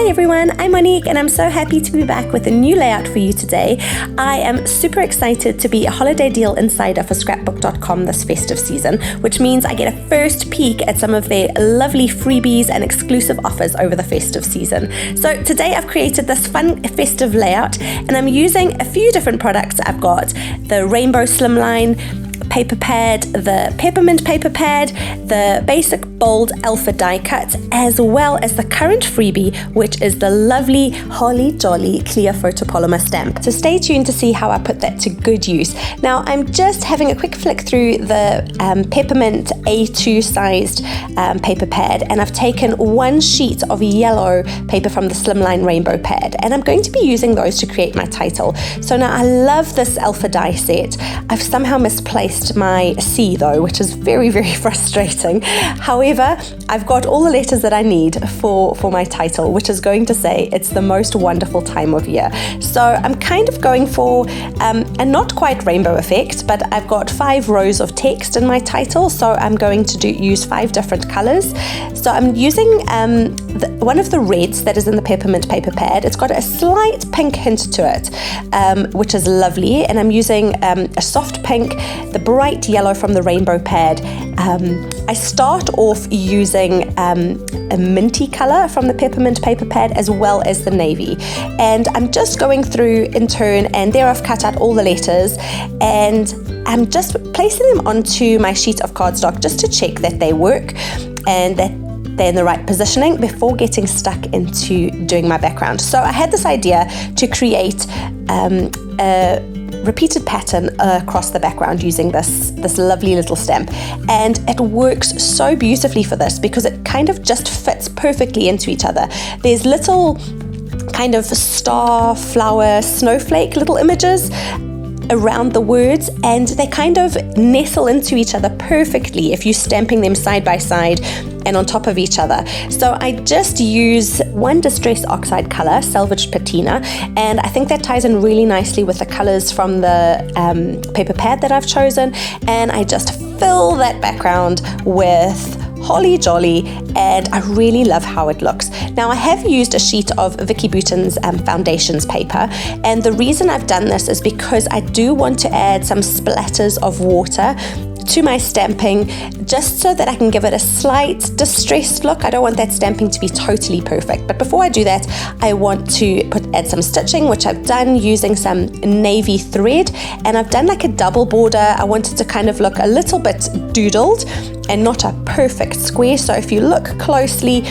Hi everyone, I'm Monique and I'm so happy to be back with a new layout for you today. I am super excited to be a holiday deal insider for scrapbook.com this festive season, which means I get a first peek at some of their lovely freebies and exclusive offers over the festive season. So today I've created this fun festive layout and I'm using a few different products. I've got the rainbow slimline paper pad, the peppermint paper pad, the basic bold alpha die cut, as well as the current freebie, which is the lovely Holly Jolly clear photopolymer stamp. So stay tuned to see how I put that to good use. Now I'm just having a quick flick through the peppermint A2 sized paper pad, and I've taken one sheet of yellow paper from the slimline rainbow pad, and I'm going to be using those to create my title. So now I love this alpha die set. I've somehow misplaced my C though, which is very, very frustrating. However, I've got all the letters that I need for my title, which is going to say it's the most wonderful time of year. So I'm kind of going for a not quite rainbow effect, but I've got 5 rows of text in my title, so I'm going to use 5 different colors. So I'm using one of the reds that is in the peppermint paper pad. It's got a slight pink hint to it, which is lovely, and I'm using a soft pink, the bright yellow from the rainbow pad. I start off using a minty color from the peppermint paper pad as well as the navy, and I'm just going through in turn, and there I've cut out all the letters and I'm just placing them onto my sheet of cardstock just to check that they work and that they're in the right positioning before getting stuck into doing my background. So I had this idea to create a repeated pattern across the background using this lovely little stamp, and it works so beautifully for this because it kind of just fits perfectly into each other. There's little kind of star, flower, snowflake little images around the words, and they kind of nestle into each other perfectly if you're stamping them side by side and on top of each other. So I just use one distress oxide color, salvaged patina, and I think that ties in really nicely with the colors from the paper pad that I've chosen, and I just fill that background with Holly Jolly, and I really love how it looks. Now I have used a sheet of Vicky Bouton's foundations paper, and the reason I've done this is because I do want to add some splatters of water to my stamping, just so that I can give it a slight distressed look. I don't want that stamping to be totally perfect, but before I do that I want to add some stitching, which I've done using some navy thread, and I've done like a double border. I wanted to kind of look a little bit doodled and not a perfect square. So if you look closely,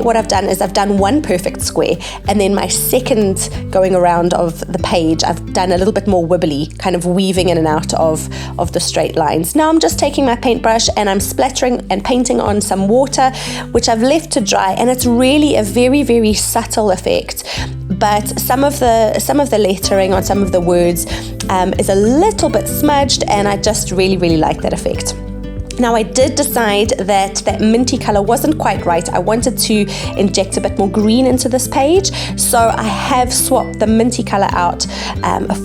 what I've done is I've done one perfect square, and then my second going around of the page I've done a little bit more wibbly, kind of weaving in and out of the straight lines. Now I'm just taking my paintbrush and I'm splattering and painting on some water, which I've left to dry, and it's really a very, very subtle effect, but some of the lettering on some of the words is a little bit smudged, and I just really, really like that effect. Now I did decide that minty color wasn't quite right. I wanted to inject a bit more green into this page, so I have swapped the minty color out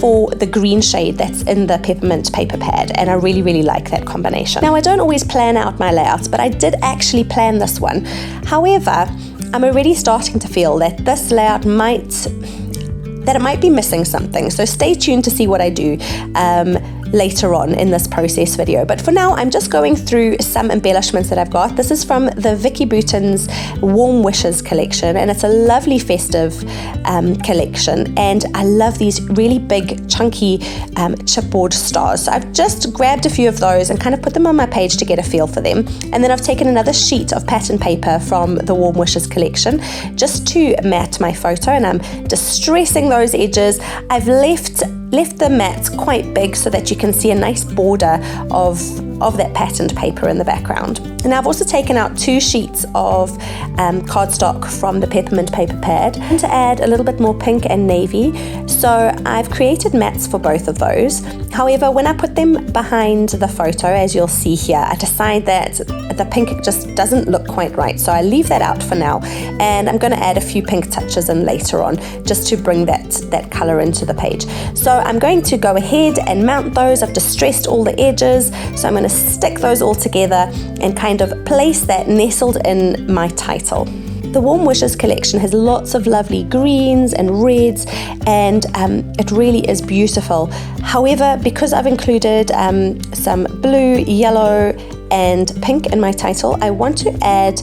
for the green shade that's in the peppermint paper pad, and I really, really like that combination. Now I don't always plan out my layouts, but I did actually plan this one. However, I'm already starting to feel that this layout might be missing something, so stay tuned to see what I do later on in this process video. But for now I'm just going through some embellishments that I've got. This is from the Vicky Bouton's Warm Wishes collection, and it's a lovely festive collection, and I love these really big chunky chipboard stars. So I've just grabbed a few of those and kind of put them on my page to get a feel for them, and then I've taken another sheet of pattern paper from the Warm Wishes collection just to mat my photo, and I'm distressing those edges. I've left the mats quite big so that you can see a nice border of that patterned paper in the background. And I've also taken out 2 sheets of cardstock from the peppermint paper pad to add a little bit more pink and navy. So I've created mats for both of those. However, when I put them behind the photo, as you'll see here, I decide that the pink just doesn't look quite right. So I leave that out for now, and I'm going to add a few pink touches in later on just to bring that color into the page. So I'm going to go ahead and mount those. I've distressed all the edges, so I'm going to stick those all together and kind of place that nestled in my title. The Warm Wishes collection has lots of lovely greens and reds, and it really is beautiful. However, because I've included some blue, yellow and pink in my title, I want to add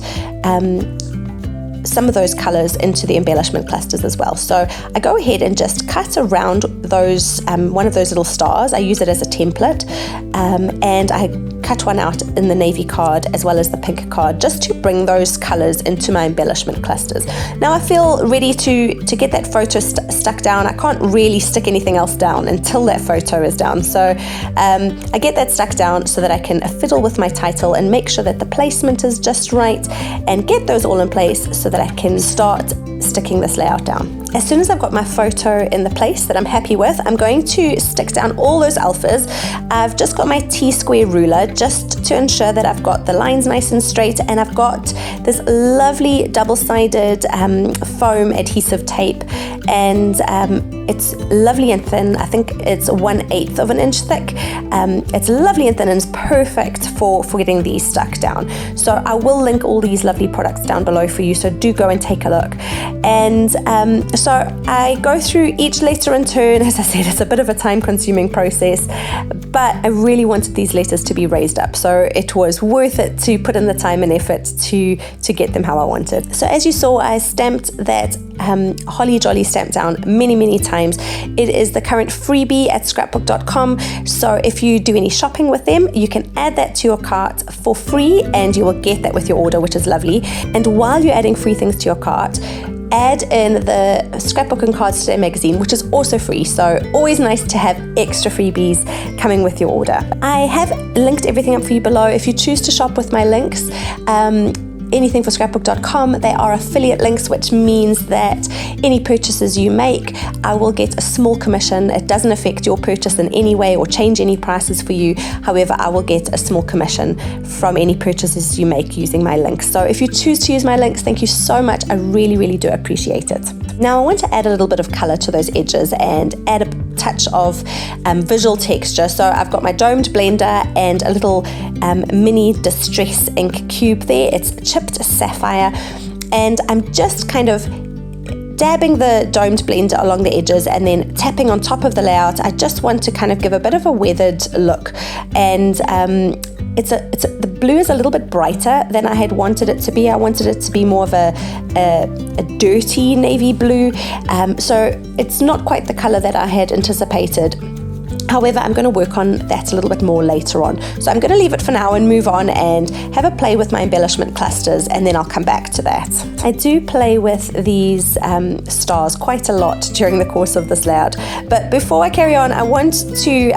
some of those colors into the embellishment clusters as well. So I go ahead and just cut around those one of those little stars. I use it as a template, and I cut one out in the navy card as well as the pink card, just to bring those colors into my embellishment clusters. Now I feel ready to get that photo stuck down. I can't really stick anything else down until that photo is down. So I get that stuck down so that I can fiddle with my title and make sure that the placement is just right, and get those all in place so that I can start sticking this layout down. As soon as I've got my photo in the place that I'm happy with, I'm going to stick down all those alphas. I've just got my T-square ruler just to ensure that I've got the lines nice and straight, and I've got this lovely double-sided foam adhesive tape, and it's lovely and thin. I think it's 1/8 of an inch thick. It's lovely and thin and it's perfect for getting these stuck down. So I will link all these lovely products down below for you, so do go and take a look. And so I go through each letter in turn. As I said, it's a bit of a time-consuming process, but I really wanted these letters to be raised up, so it was worth it to put in the time and effort to get them how I wanted. So as you saw, I stamped that Holly Jolly stamp down many times. It is the current freebie at scrapbook.com, so if you do any shopping with them, you can add that to your cart for free and you will get that with your order, which is lovely. And while you're adding free things to your cart, add in the Scrapbook and Cards Today magazine, which is also free, so always nice to have extra freebies coming with your order. I have linked everything up for you below. If you choose to shop with my links, anything for scrapbook.com, they are affiliate links, which means that any purchases you make, I will get a small commission. It doesn't affect your purchase in any way or change any prices for you. However, I will get a small commission from any purchases you make using my links. So if you choose to use my links, thank you so much. I really do appreciate it. Now I want to add a little bit of color to those edges and add a touch of visual texture. So I've got my domed blender and a little mini distress ink cube there. It's chipped sapphire, and I'm just kind of dabbing the domed blender along the edges and then tapping on top of the layout. I just want to kind of give a bit of a weathered look, and the blue is a little bit brighter than I had wanted it to be. I wanted it to be more of a dirty navy blue, so it's not quite the color that I had anticipated. However, I'm going to work on that a little bit more later on. So I'm going to leave it for now and move on and have a play with my embellishment clusters, and then I'll come back to that. I do play with these stars quite a lot during the course of this layout. But before I carry on, I want to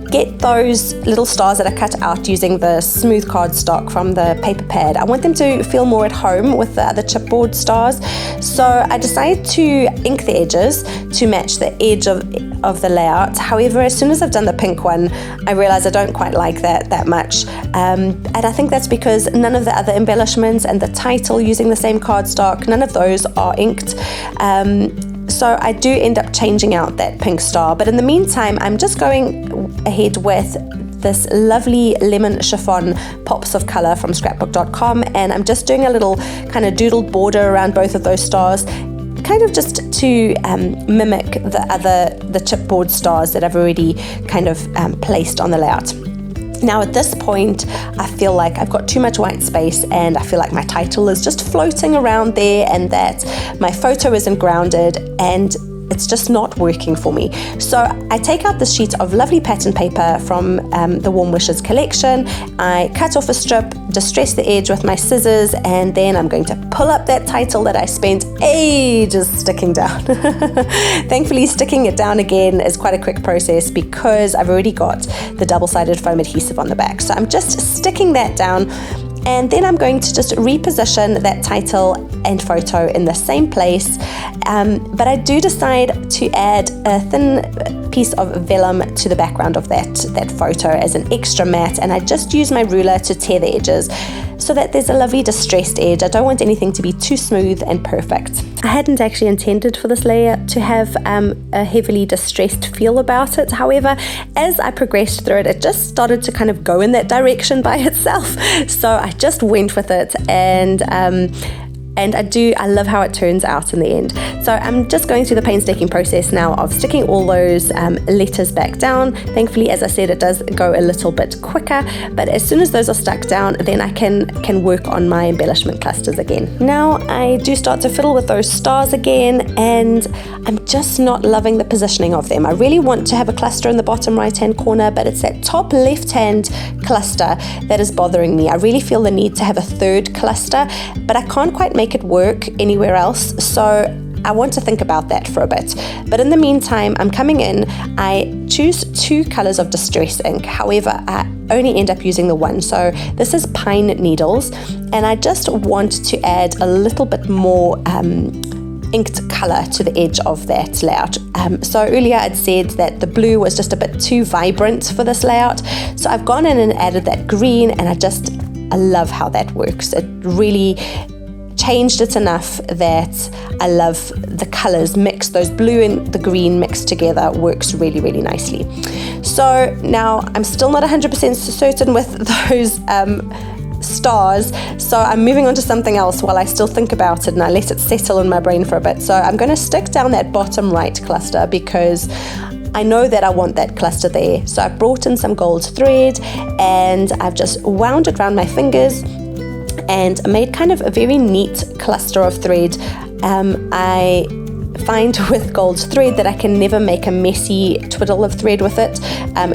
get those little stars that I cut out using the smooth cardstock from the paper pad. I want them to feel more at home with the other chipboard stars. So I decided to ink the edges to match the edge of the layout. However, as soon as I've done the pink one, I realized I don't quite like that much. And I think that's because none of the other embellishments and the title using the same cardstock, none of those are inked. So I do end up changing out that pink star, but in the meantime, I'm just going ahead with this lovely lemon chiffon pops of color from scrapbook.com, and I'm just doing a little kind of doodled border around both of those stars, kind of just to mimic the chipboard stars that I've already kind of placed on the layout. Now at this point, I feel like I've got too much white space, and I feel like my title is just floating around there, and that my photo isn't grounded, and it's just not working for me. So I take out this sheet of lovely pattern paper from the Warm Wishes collection. I cut off a strip, distress the edge with my scissors, and then I'm going to pull up that title that I spent ages sticking down. Thankfully, sticking it down again is quite a quick process because I've already got the double-sided foam adhesive on the back. So I'm just sticking that down, and then I'm going to just reposition that title and photo in the same place, but I do decide to add a thin piece of vellum to the background of that photo as an extra matte, and I just use my ruler to tear the edges so that there's a lovely distressed edge. I don't want anything to be too smooth and perfect. I hadn't actually intended for this layer to have a heavily distressed feel about it. However, as I progressed through it, it just started to kind of go in that direction by itself. So I just went with it, and and I love how it turns out in the end. So I'm just going through the painstaking process now of sticking all those letters back down. Thankfully, as I said, it does go a little bit quicker, but as soon as those are stuck down, then I can work on my embellishment clusters again. Now I do start to fiddle with those stars again, and I'm just not loving the positioning of them. I really want to have a cluster in the bottom right hand corner, but it's that top left hand cluster that is bothering me. I really feel the need to have a third cluster, but I can't quite make it work anywhere else, so I want to think about that for a bit. But in the meantime, I'm coming in, I choose 2 colors of distress ink. However, I only end up using the one. So this is pine needles, and I just want to add a little bit more inked color to the edge of that layout. So earlier I'd said that the blue was just a bit too vibrant for this layout. So I've gone in and added that green, and I love how that works. It really changed it enough that I love the colors mixed. Those blue and the green mixed together works really, really nicely. So now I'm still not 100% certain with those stars, so I'm moving on to something else while I still think about it and I let it settle in my brain for a bit. So I'm going to stick down that bottom right cluster because I know that I want that cluster there. So I've brought in some gold thread and I've just wound it around my fingers and made kind of a very neat cluster of thread. I find with gold thread that I can never make a messy twiddle of thread with it.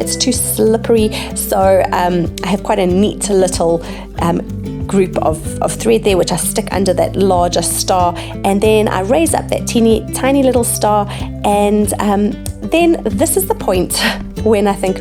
It's too slippery, so I have quite a neat little group of thread there which I stick under that larger star, and then I raise up that tiny little star, and then this is the point when I think,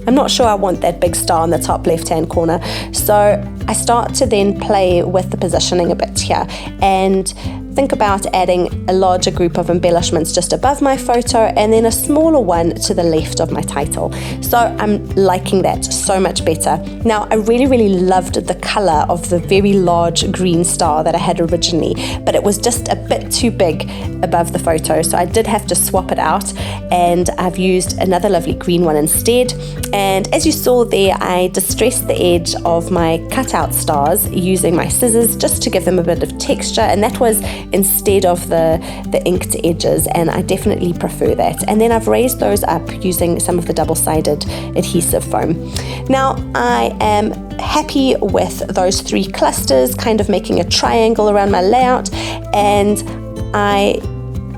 I'm not sure I want that big star on the top left hand corner. So I start to then play with the positioning a bit here and think about adding a larger group of embellishments just above my photo and then a smaller one to the left of my title. So I'm liking that so much better. Now I really, really loved the color of the very large green star that I had originally, but it was just a bit too big above the photo, so I did have to swap it out, and I've used another lovely green one instead. And as you saw there, I distressed the edge of my cutout stars using my scissors just to give them a bit of texture, and that was instead of the inked edges, and I definitely prefer that. And then I've raised those up using some of the double-sided adhesive foam. Now I am happy with those 3 clusters, kind of making a triangle around my layout, and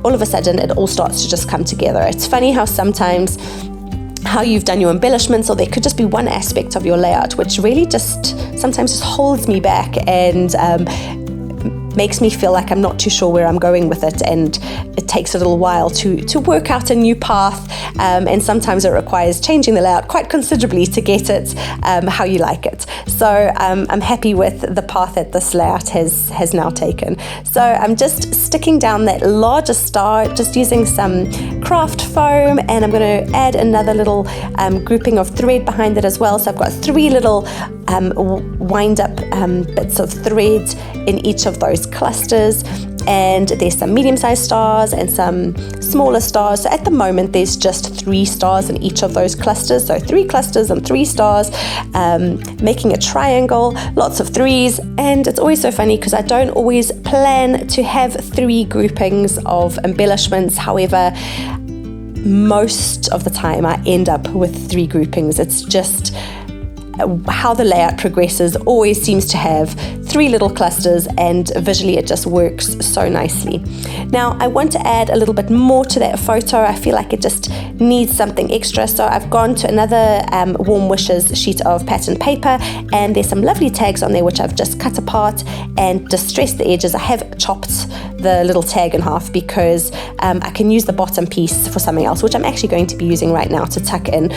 all of a sudden it all starts to just come together. It's funny how sometimes how you've done your embellishments, or there could just be one aspect of your layout which really sometimes just holds me back and makes me feel like I'm not too sure where I'm going with it, and it takes a little while to work out a new path, and sometimes it requires changing the layout quite considerably to get it how you like it. So I'm happy with the path that this layout has now taken. So I'm just sticking down that larger star, just using some craft foam, and I'm going to add another little grouping of thread behind it as well. So I've got 3 little wind up bits of thread in each of those clusters, and there's some medium-sized stars and some smaller stars. So at the moment there's just 3 stars in each of those clusters, so 3 clusters and 3 stars, making a triangle, lots of 3s. And it's always so funny because I don't always plan to have 3 groupings of embellishments. However, most of the time I end up with 3 groupings. It's just how the layout progresses always seems to have 3 little clusters, and visually it just works so nicely. Now I want to add a little bit more to that photo. I feel like it just needs something extra, so I've gone to another Warm Wishes sheet of pattern paper, and there's some lovely tags on there which I've just cut apart and distressed the edges. I have chopped the little tag in half because I can use the bottom piece for something else, which I'm actually going to be using right now to tuck in.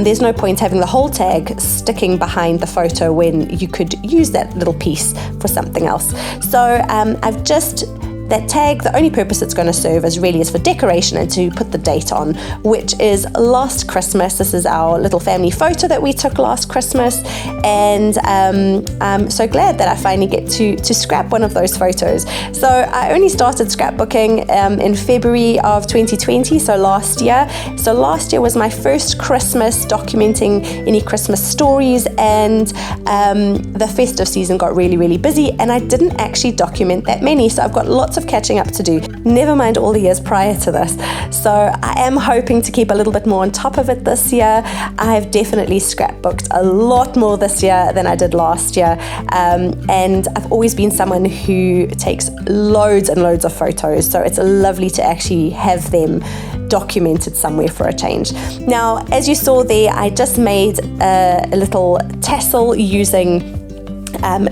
There's no point having the whole tag sticking behind the photo when you could use that little piece for something else. So I've just that tag, the only purpose it's going to serve is really is for decoration and to put the date on, which is last Christmas. This is our little family photo that we took last Christmas, and I'm so glad that I finally get to scrap one of those photos. So I only started scrapbooking in February of 2020, so last year. So last year was my first Christmas documenting any Christmas stories, and the festive season got really busy, and I didn't actually document that many, so I've got lots of catching up to do, never mind all the years prior to this. So I am hoping to keep a little bit more on top of it this year. I've definitely scrapbooked a lot more this year than I did last year, and I've always been someone who takes loads and loads of photos, so it's lovely to actually have them documented somewhere for a change. Now, as you saw there, I just made a little tassel using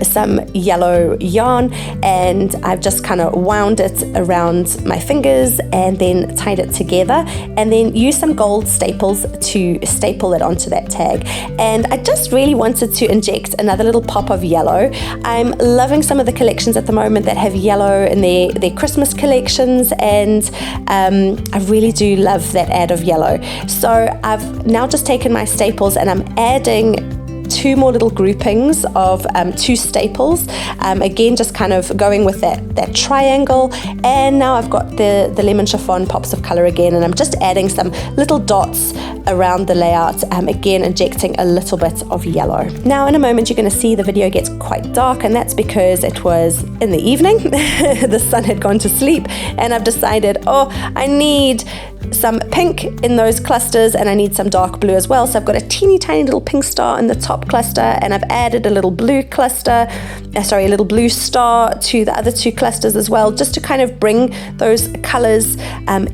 some yellow yarn, and I've just kind of wound it around my fingers and then tied it together, and then used some gold staples to staple it onto that tag. And I just really wanted to inject another little pop of yellow. I'm loving some of the collections at the moment that have yellow in their Christmas collections, and I really do love that add of yellow. So I've now just taken my staples and I'm adding two more little groupings of two staples, again just kind of going with that triangle, and now I've got the lemon chiffon pops of color again, and I'm just adding some little dots around the layout, again injecting a little bit of yellow. Now in a moment you're going to see the video gets quite dark, and that's because it was in the evening. The sun had gone to sleep, and I've decided, I need some pink in those clusters and I need some dark blue as well. So I've got a teeny tiny little pink star in the top cluster, and I've added a little blue cluster, a little blue star to the other two clusters as well, just to kind of bring those colors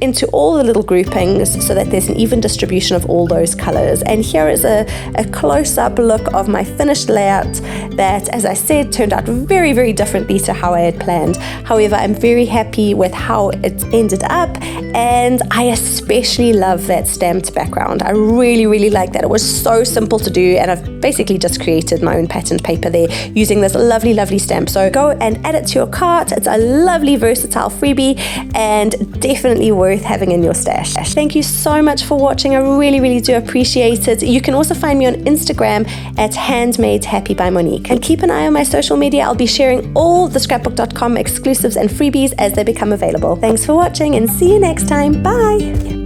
into all the little groupings so that there's an even distribution of all those colors. And here is a close-up look of my finished layout that, as I said, turned out very differently to how I had planned. However, I'm very happy with how it ended up, and I especially love that stamped background. I really like that. It was so simple to do, and I've basically just created my own patterned paper there using this lovely stamp. So go and add it to your cart. It's a lovely versatile freebie and definitely worth having in your stash. Thank you so much for watching. I really do appreciate it. You can also find me on Instagram at Handmade Happy by Monique, and keep an eye on my social media. I'll be sharing all the scrapbook.com exclusives and freebies as they become available. Thanks for watching, and see you next time. Bye.